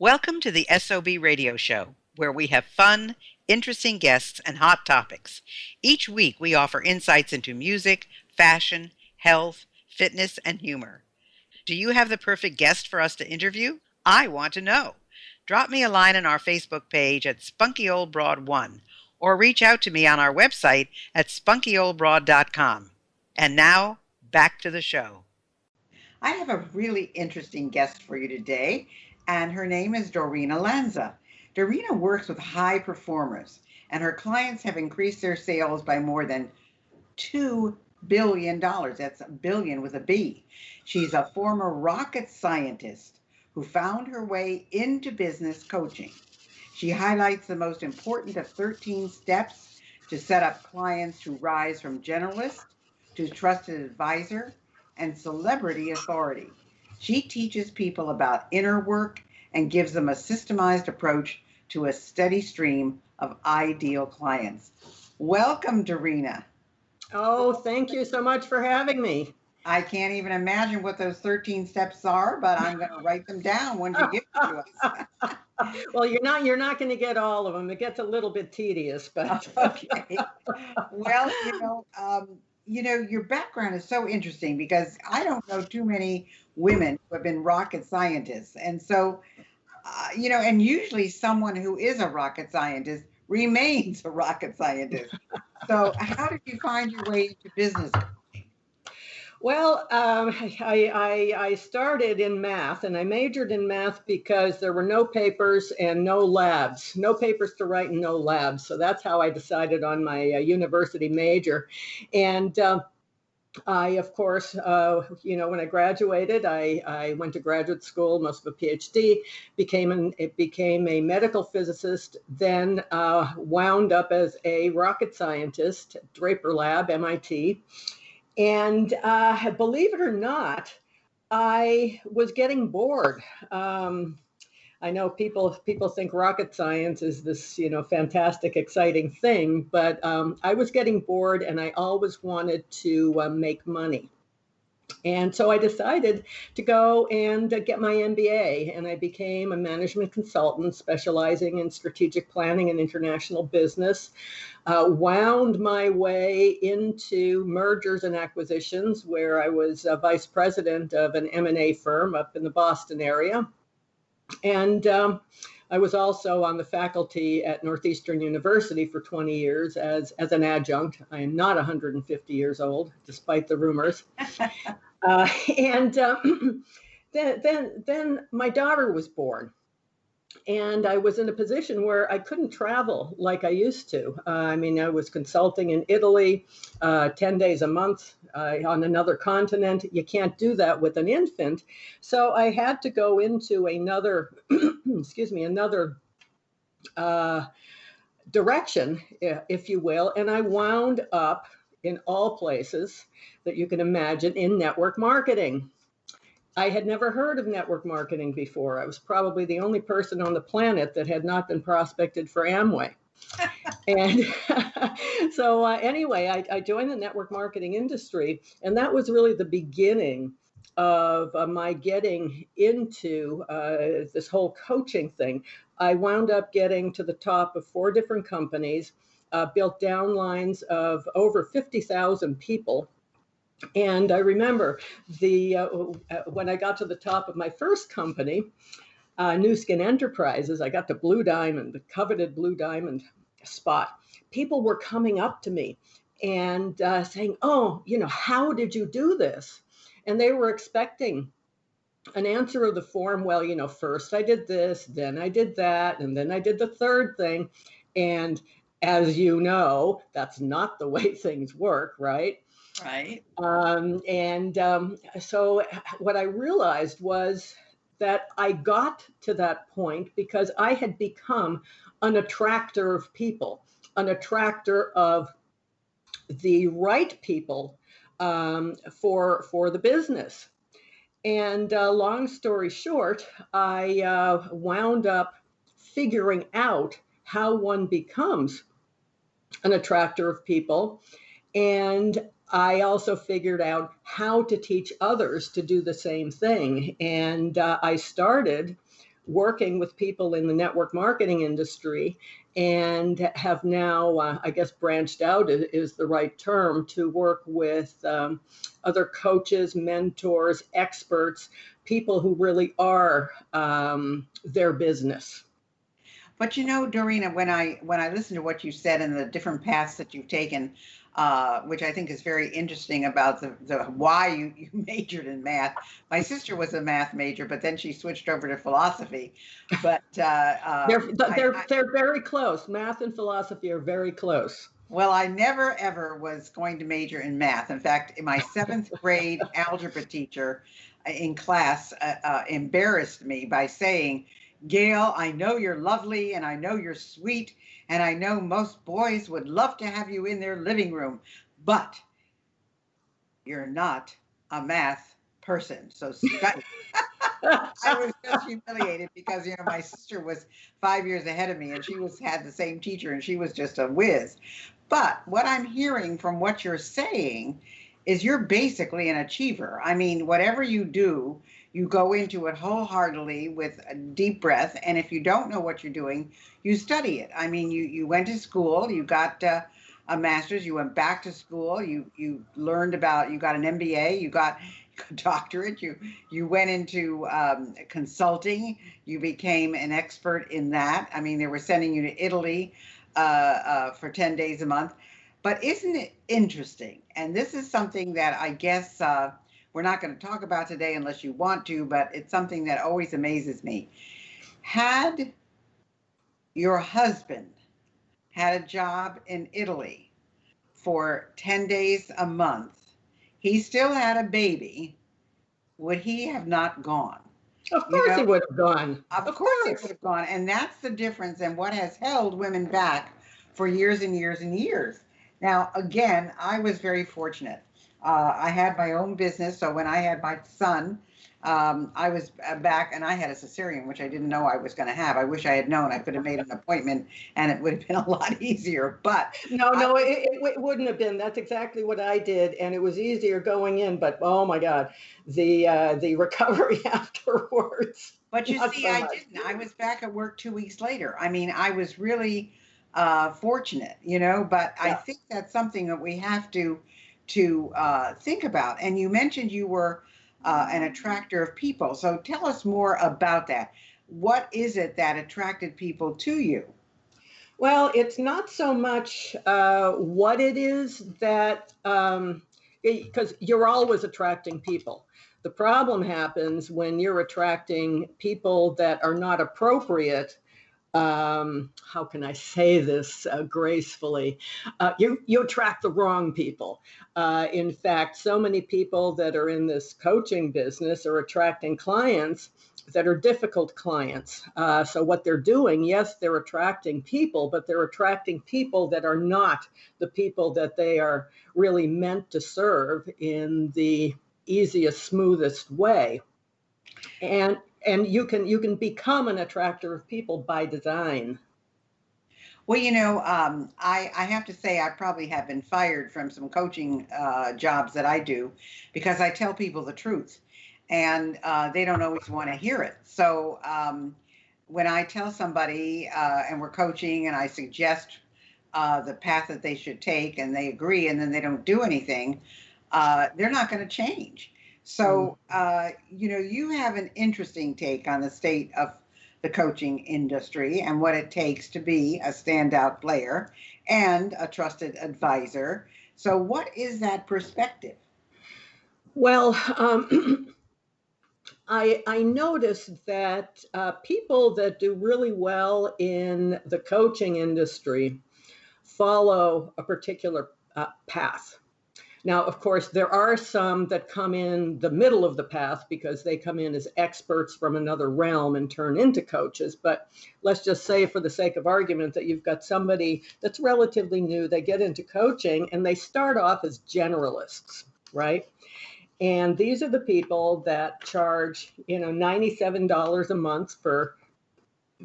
Welcome to the SOB radio show, where we have fun, interesting guests, and hot topics. Each week, we offer insights into music, fashion, health, fitness, and humor. Do you have the perfect guest for us to interview? I want to know. Drop me a line on our Facebook page at SpunkyOldBroad1 or reach out to me on our website at spunkyoldbroad.com. And now, back to the show. I have a really interesting guest for you today, and her name is Dorina Lanza. Dorina works with high performers, and her clients have increased their sales by more than $2 billion. That's a billion with a B. She's a former rocket scientist who found her way into business coaching. She highlights the most important of 13 steps to set up clients to rise from generalist to trusted advisor and celebrity authority. She teaches people about inner work and gives them a systemized approach to a steady stream of ideal clients. Welcome, Dorina. Oh, thank you so much for having me. I can't even imagine what those 13 steps are, but I'm going to write them down once you give them to us. Well, you're not going to get all of them. It gets a little bit tedious, but okay. Well, your background is so interesting because I don't know too many women who have been rocket scientists. And so, and usually someone who is a rocket scientist remains a rocket scientist. So how did you find your way into business? Well, I started in math, and I majored in math because there were no papers and no labs, no papers to write and no labs. So that's how I decided on my university major. And I, of course, when I graduated, I went to graduate school, almost of a PhD, became a medical physicist, then wound up as a rocket scientist, Draper Lab, MIT. And believe it or not, I was getting bored. I know people think rocket science is this, fantastic, exciting thing, but I was getting bored and I always wanted to make money. And so I decided to go and get my MBA, and I became a management consultant specializing in strategic planning and international business. Wound my way into mergers and acquisitions, where I was vice president of an M&A firm up in the Boston area. And I was also on the faculty at Northeastern University for 20 years as an adjunct. I am not 150 years old, despite the rumors. Then my daughter was born. And I was in a position where I couldn't travel like I used to. I was consulting in Italy 10 days a month on another continent. You can't do that with an infant. So I had to go into another, another direction, if you will. And I wound up in all places that you can imagine in network marketing. I had never heard of network marketing before. I was probably the only person on the planet that had not been prospected for Amway. And so anyway, I joined the network marketing industry, and that was really the beginning of my getting into this whole coaching thing. I wound up getting to the top of 4 different companies, built downlines of over 50,000 people. And I remember when I got to the top of my first company, New Skin Enterprises, I got the blue diamond, the coveted blue diamond spot. People were coming up to me and saying, "Oh, how did you do this?" And they were expecting an answer of the form, well, first I did this, then I did that, and then I did the third thing. And as you know, that's not the way things work, right? Right. So what I realized was that I got to that point because I had become an attractor of people, an attractor of the right people for the business. And long story short, I wound up figuring out how one becomes an attractor of people. And I also figured out how to teach others to do the same thing. And I started working with people in the network marketing industry, and have now, I guess, branched out is the right term, to work with other coaches, mentors, experts, people who really are their business. But you know, Dorina, when I listen to what you said and the different paths that you've taken, which I think is very interesting about the why you majored in math. My sister was a math major, but then she switched over to philosophy. But They're very close. Math and philosophy are very close. well, I never ever was going to major in math. In fact, my seventh grade algebra teacher in class embarrassed me by saying, Gail, I know you're lovely and I know you're sweet and I know most boys would love to have you in their living room, but you're not a math person. So study. I was just humiliated because, you know, my sister was 5 years ahead of me and had the same teacher and she was just a whiz. But what I'm hearing from what you're saying is you're basically an achiever. I mean, whatever you do, you go into it wholeheartedly with a deep breath. And if you don't know what you're doing, you study it. I mean, you went to school, you got a master's, you went back to school, you learned about, you got an MBA, you got a doctorate, you went into consulting, you became an expert in that. I mean, they were sending you to Italy for 10 days a month. But isn't it interesting? And this is something that I guess we're not going to talk about today unless you want to, but it's something that always amazes me. Had your husband had a job in Italy for 10 days a month, he still had a baby, would he have not gone? Of course he would have gone. Of course he would have gone. And that's the difference and what has held women back for years and years and years. Now, again, I was very fortunate. I had my own business. So when I had my son, I was back and I had a cesarean, which I didn't know I was going to have. I wish I had known. I could have made an appointment and it would have been a lot easier. But no, it wouldn't have been. That's exactly what I did. And it was easier going in. But oh my God, the recovery afterwards. But you see, I didn't. I was back at work 2 weeks later. I mean, I was really fortunate, you know, but yeah. I think that's something that we have to think about. And you mentioned you were an attractor of people. So tell us more about that. What is it that attracted people to you? Well, it's not so much what it is that, because you're always attracting people. The problem happens when you're attracting people that are not appropriate. How can I say this gracefully? You attract the wrong people. In fact, so many people that are in this coaching business are attracting clients that are difficult clients. So what they're doing, yes, they're attracting people, but they're attracting people that are not the people that they are really meant to serve in the easiest, smoothest way. And you can become an attractor of people by design. Well, you know, I have to say I probably have been fired from some coaching jobs that I do because I tell people the truth and they don't always want to hear it. So when I tell somebody and we're coaching and I suggest the path that they should take and they agree and then they don't do anything, they're not going to change. So, you know, you have an interesting take on the state of the coaching industry and what it takes to be a standout player and a trusted advisor. So what is that perspective? Well, I noticed that people that do really well in the coaching industry follow a particular path. Now, of course, there are some that come in the middle of the path because they come in as experts from another realm and turn into coaches. But let's just say, for the sake of argument, that you've got somebody that's relatively new. They get into coaching and they start off as generalists, right? And these are the people that charge, you know, $97 a month for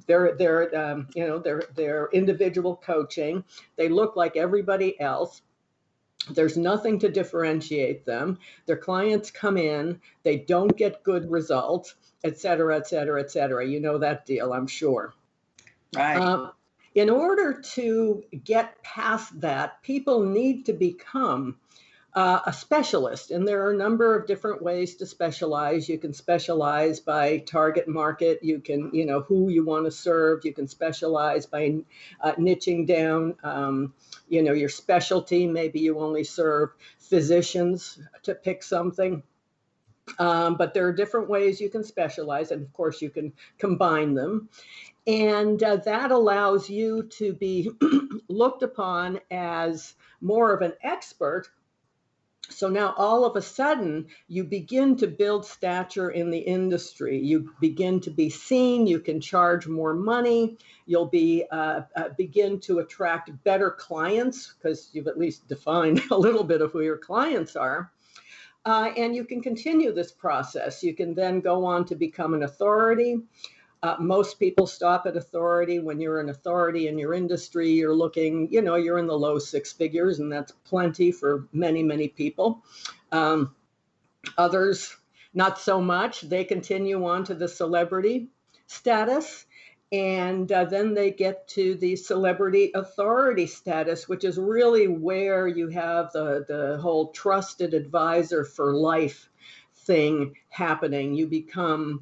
their individual coaching. They look like everybody else. There's nothing to differentiate them. Their clients come in, they don't get good results, et cetera, et cetera, et cetera. You know that deal, I'm sure. Right. In order to get past that, people need to become a specialist. And there are a number of different ways to specialize. You can specialize by target market. You can, who you want to serve. You can specialize by niching down, your specialty. Maybe you only serve physicians, to pick something. But there are different ways you can specialize. And of course, you can combine them. And that allows you to be looked upon as more of an expert. So now all of a sudden, you begin to build stature in the industry. You begin to be seen. You can charge more money. You'll begin to attract better clients because you've at least defined a little bit of who your clients are. And you can continue this process. You can then go on to become an authority. Most people stop at authority. When you're an authority in your industry, you're looking, you're in the low six figures, and that's plenty for many, many people. Others, not so much. They continue on to the celebrity status, and then they get to the celebrity authority status, which is really where you have the whole trusted advisor for life thing happening. You become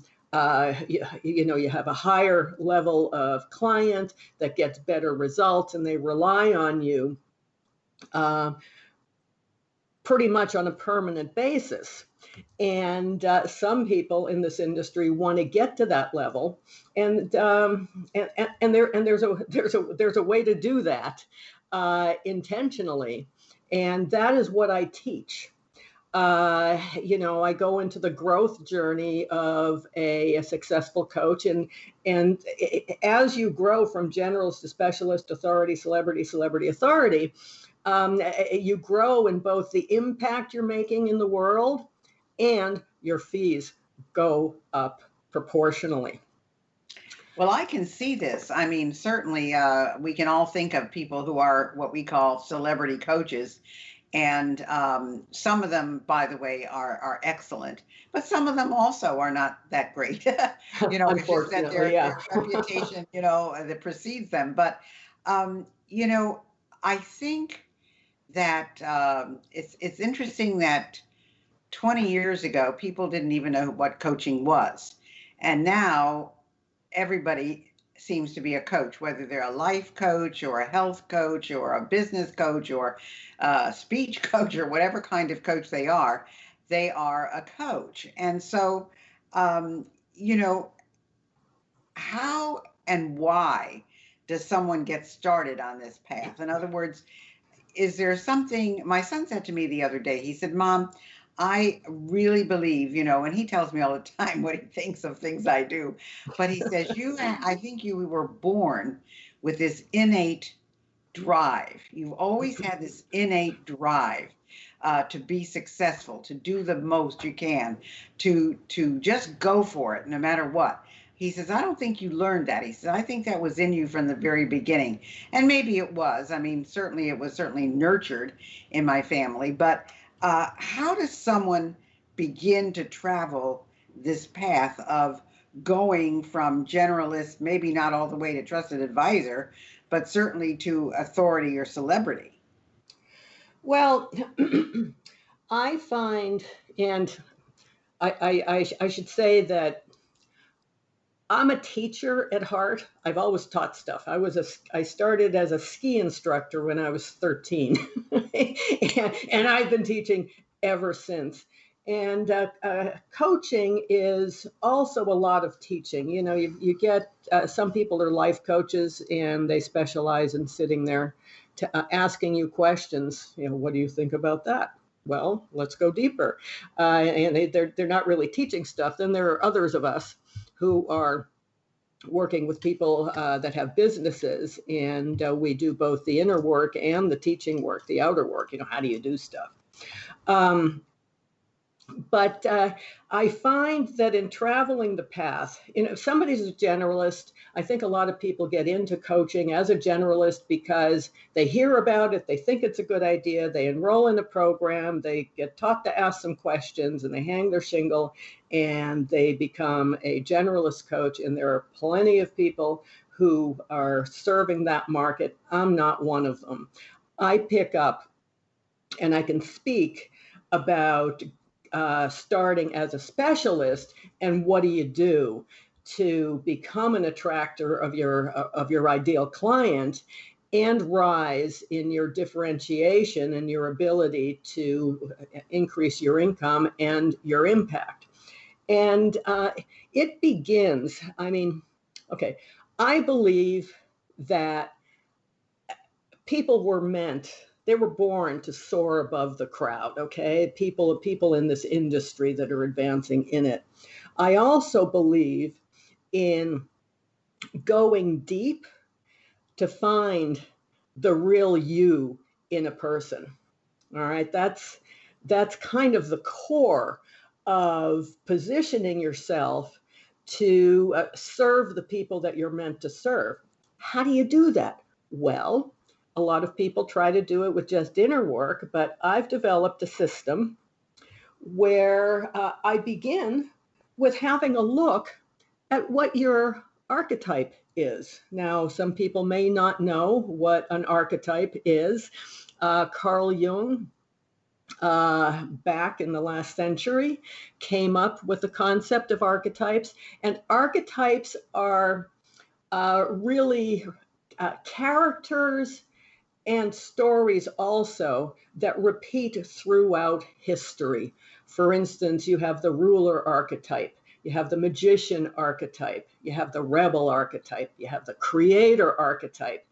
you have a higher level of client that gets better results, and they rely on you pretty much on a permanent basis. And some people in this industry want to get to that level, and there's a way to do that intentionally, and that is what I teach. I go into the growth journey of a successful coach, and as you grow from generalist to specialist, authority, celebrity, authority, you grow in both the impact you're making in the world, and your fees go up proportionally. Well, I can see this. I mean, certainly we can all think of people who are what we call celebrity coaches. And some of them, by the way, are excellent, but some of them also are not that great. It's just that their reputation, that precedes them. But I think that it's interesting that 20 years ago people didn't even know what coaching was, and now everybody seems to be a coach, whether they're a life coach or a health coach or a business coach or a speech coach or whatever kind of coach they are a coach. And so, how and why does someone get started on this path? In other words, is there something, my son said to me the other day, he said, Mom, I really believe, and he tells me all the time what he thinks of things I do, but he says, I think you were born with this innate drive. You've always had this innate drive to be successful, to do the most you can, to just go for it no matter what. He says, I don't think you learned that. He says, I think that was in you from the very beginning. And maybe it was. I mean, certainly it was nurtured in my family, but how does someone begin to travel this path of going from generalist, maybe not all the way to trusted advisor, but certainly to authority or celebrity? Well, I find, and I should say that I'm a teacher at heart. I've always taught stuff. I started as a ski instructor when I was 13, and I've been teaching ever since. And coaching is also a lot of teaching. You get some people are life coaches, and they specialize in sitting there asking you questions. What do you think about that? Well, let's go deeper. And they're not really teaching stuff. Then there are others of us who are working with people that have businesses, and we do both the inner work and the teaching work, the outer work. How do you do stuff? But I find that in traveling the path, if somebody's a generalist, I think a lot of people get into coaching as a generalist because they hear about it, they think it's a good idea, they enroll in a program, they get taught to ask some questions, and they hang their shingle, and they become a generalist coach. And there are plenty of people who are serving that market. I'm not one of them. I pick up and I can speak about starting as a specialist, and what do you do to become an attractor of your ideal client, and rise in your differentiation and your ability to increase your income and your impact. And it begins, okay, I believe that people were meant, they were born to soar above the crowd. Okay, people in this industry that are advancing in it. I also believe in going deep to find the real you in a person. All right, that's kind of the core of positioning yourself to serve the people that you're meant to serve. How do you do that? Well, a lot of people try to do it with just inner work, but I've developed a system where I begin with having a look at what your archetype is. Now, some people may not know what an archetype is. Carl Jung, back in the last century, came up with the concept of archetypes. And archetypes are really characters and stories also that repeat throughout history. For instance, you have the ruler archetype, you have the magician archetype, you have the rebel archetype, you have the creator archetype.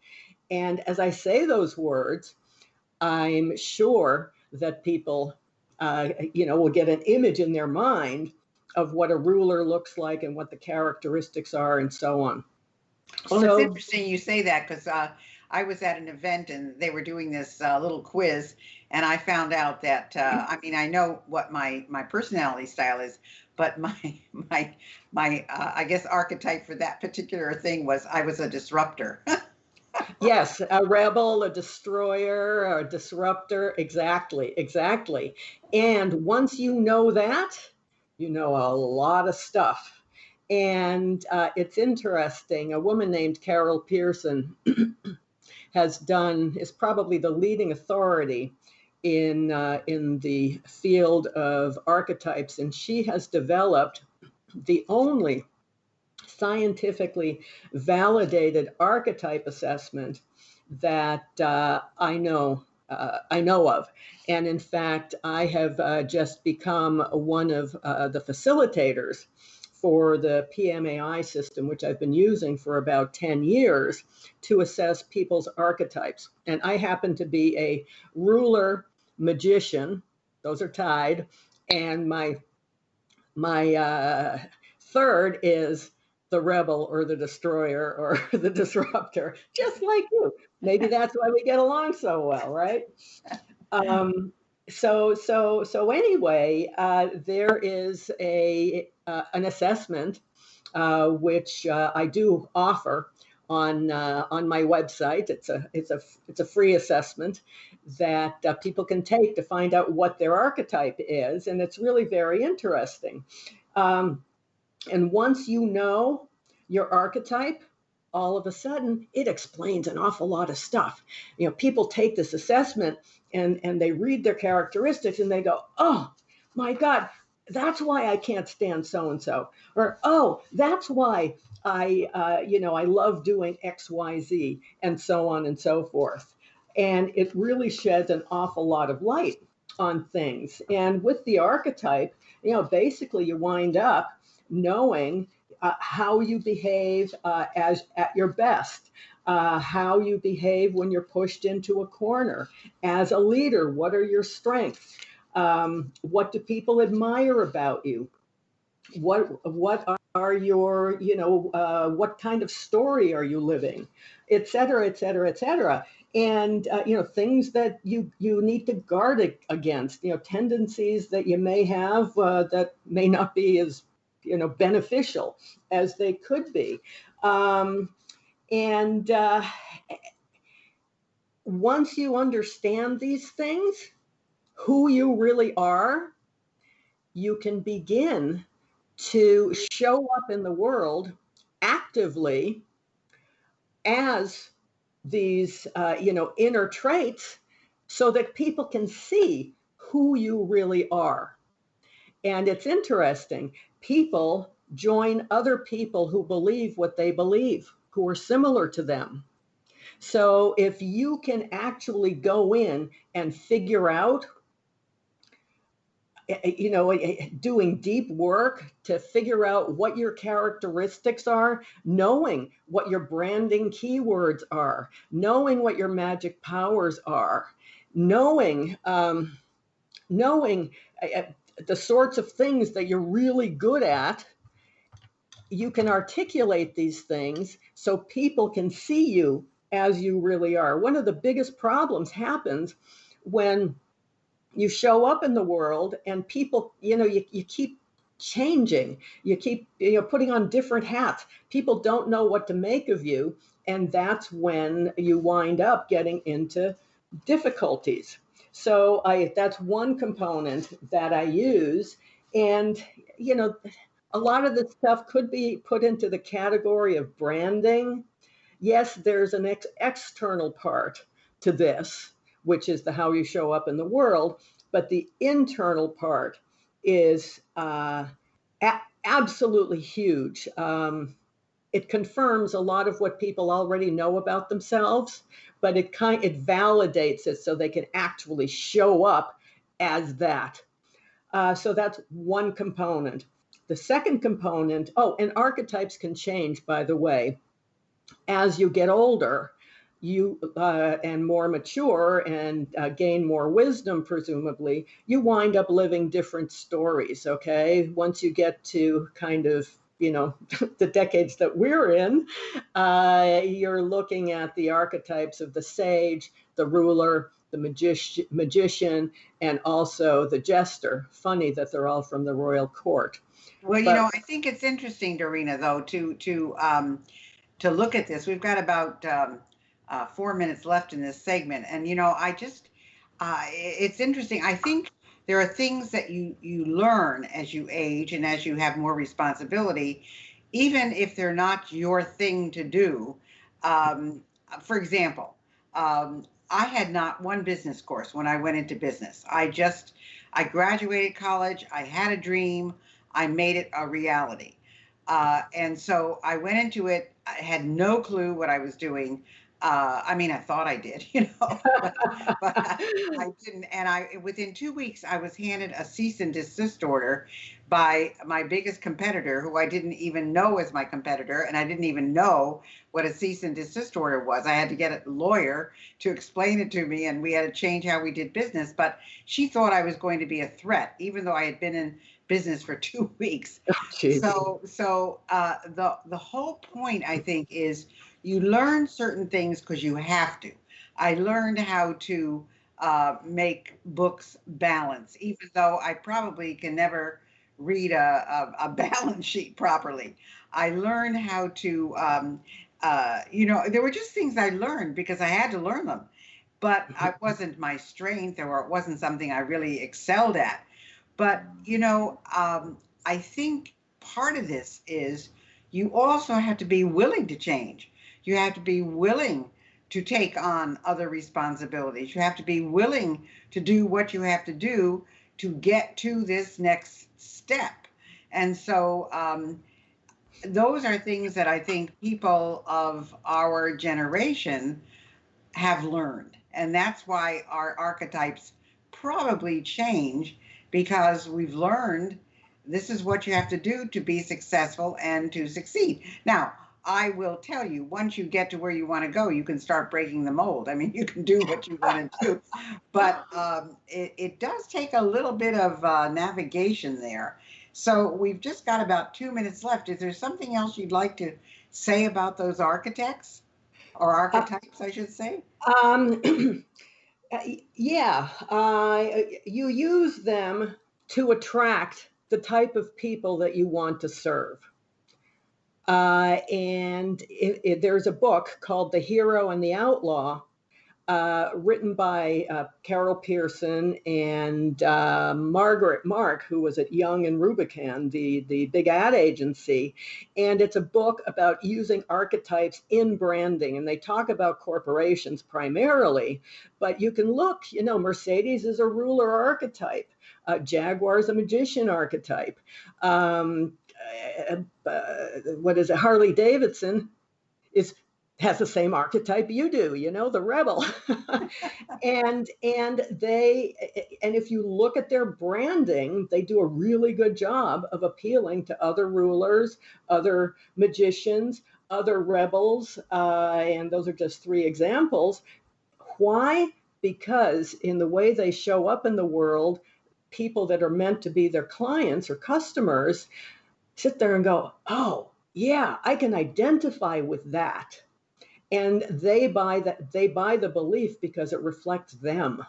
And as I say those words, I'm sure that people, will get an image in their mind of what a ruler looks like and what the characteristics are and so on. Well, it's interesting you say that, because I was at an event and they were doing this little quiz, and I found out that I know what my personality style is, but my I guess archetype for that particular thing was I was a disruptor. Yes, a rebel, a destroyer, a disruptor. Exactly, exactly. And once you know that, you know a lot of stuff. And it's interesting. A woman named Carol Pearson is probably the leading authority in the field of archetypes, and she has developed the only scientifically validated archetype assessment that I know of. And in fact, I have just become one of the facilitators for the PMAI system, which I've been using for about 10 years to assess people's archetypes. And I happen to be a ruler magician; those are tied. And my third is the rebel or the destroyer or the disruptor, just like you. Maybe that's why we get along so well, right? So anyway, there is an assessment which I do offer on my website. It's a free assessment that people can take to find out what their archetype is, and it's really very interesting. And once you know your archetype, all of a sudden it explains an awful lot of stuff. People take this assessment and they read their characteristics and they go, oh my God, that's why I can't stand so and so, or oh, that's why I love doing XYZ, and so on and so forth. And it really sheds an awful lot of light on things. And with the archetype, basically you wind up knowing how you behave as at your best, how you behave when you're pushed into a corner. As a leader, what are your strengths? What do people admire about you? What are your, what kind of story are you living, et cetera, et cetera, et cetera. And things that you need to guard against, tendencies that you may have that may not be as beneficial as they could be. And once you understand these things, who you really are, you can begin to show up in the world actively as these inner traits, so that people can see who you really are. And it's interesting, people join other people who believe what they believe, who are similar to them. So if you can actually go in and figure out, doing deep work to figure out what your characteristics are, knowing what your branding keywords are, knowing what your magic powers are, knowing the sorts of things that you're really good at, you can articulate these things so people can see you as you really are. One of the biggest problems happens when you show up in the world and people, you keep changing, you keep putting on different hats. People don't know what to make of you, and that's when you wind up getting into difficulties. So that's one component that I use. And a lot of this stuff could be put into the category of branding. Yes, there's an external part to this, which is the how you show up in the world, but the internal part is absolutely huge. It confirms a lot of what people already know about themselves, but it validates it so they can actually show up as that. So that's one component. The second component, and archetypes can change, by the way, as you get older, you and more mature and gain more wisdom, presumably, you wind up living different stories. Okay, once you get to kind of the decades that we're in, you're looking at the archetypes of the sage, the ruler, the magician, and also the jester. Funny that they're all from the royal court. Well, I think it's interesting, Dorina, though, to look at this. We've got about 4 minutes left in this segment, and it's interesting. I think there are things that you learn as you age and as you have more responsibility, even if they're not your thing to do. For example, I had not one business course when I went into business. I graduated college. I had a dream. I made it a reality. And so I went into it. I had no clue what I was doing. I mean, I thought I did, but I didn't. And within 2 weeks, I was handed a cease and desist order by my biggest competitor, who I didn't even know was my competitor. And I didn't even know what a cease and desist order was. I had to get a lawyer to explain it to me, and we had to change how we did business. But she thought I was going to be a threat, even though I had been in business for 2 weeks. So the whole point, I think, is you learn certain things because you have to. I learned how to make books balance, even though I probably can never read a balance sheet properly. I learned how to, there were just things I learned because I had to learn them, but it wasn't my strength, or it wasn't something I really excelled at. But, I think part of this is you also have to be willing to change. You have to be willing to take on other responsibilities. You have to be willing to do what you have to do to get to this next step. And so those are things that I think people of our generation have learned. And that's why our archetypes probably change, because we've learned this is what you have to do to be successful and to succeed. Now, I will tell you, once you get to where you want to go, you can start breaking the mold. I mean, you can do what you want to do, but it does take a little bit of navigation there. So we've just got about 2 minutes left. Is there something else you'd like to say about those architects or Uh, archetypes, I should say? um, yeah, you use them to attract the type of people that you want to serve. And there's a book called The Hero and the Outlaw, written by Carol Pearson and Margaret Mark, who was at Young and Rubicon, the big ad agency. And it's a book about using archetypes in branding. And they talk about corporations primarily, but you can look, Mercedes is a ruler archetype. Jaguar's a magician archetype. What is it? Harley Davidson is has the same archetype you do, the rebel. and if you look at their branding, they do a really good job of appealing to other rulers, other magicians, other rebels, and those are just three examples. Why? Because in the way they show up in the world, people that are meant to be their clients or customers sit there and go, oh yeah, I can identify with that. And they buy the belief because it reflects them.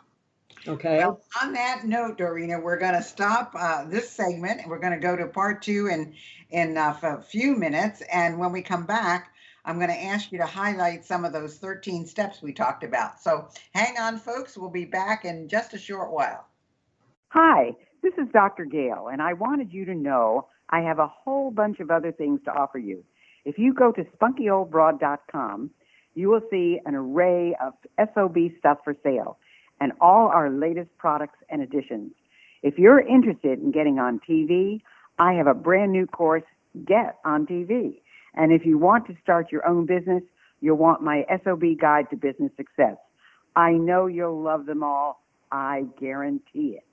Okay. Well, on that note, Dorina, we're going to stop this segment and we're going to go to part two in a few minutes. And when we come back, I'm going to ask you to highlight some of those 13 steps we talked about. So hang on, folks. We'll be back in just a short while. Hi, this is Dr. Gayle, and I wanted you to know I have a whole bunch of other things to offer you. If you go to spunkyoldbroad.com, you will see an array of SOB stuff for sale and all our latest products and additions. If you're interested in getting on TV, I have a brand new course, Get on TV. And if you want to start your own business, you'll want my SOB Guide to Business Success. I know you'll love them all. I guarantee it.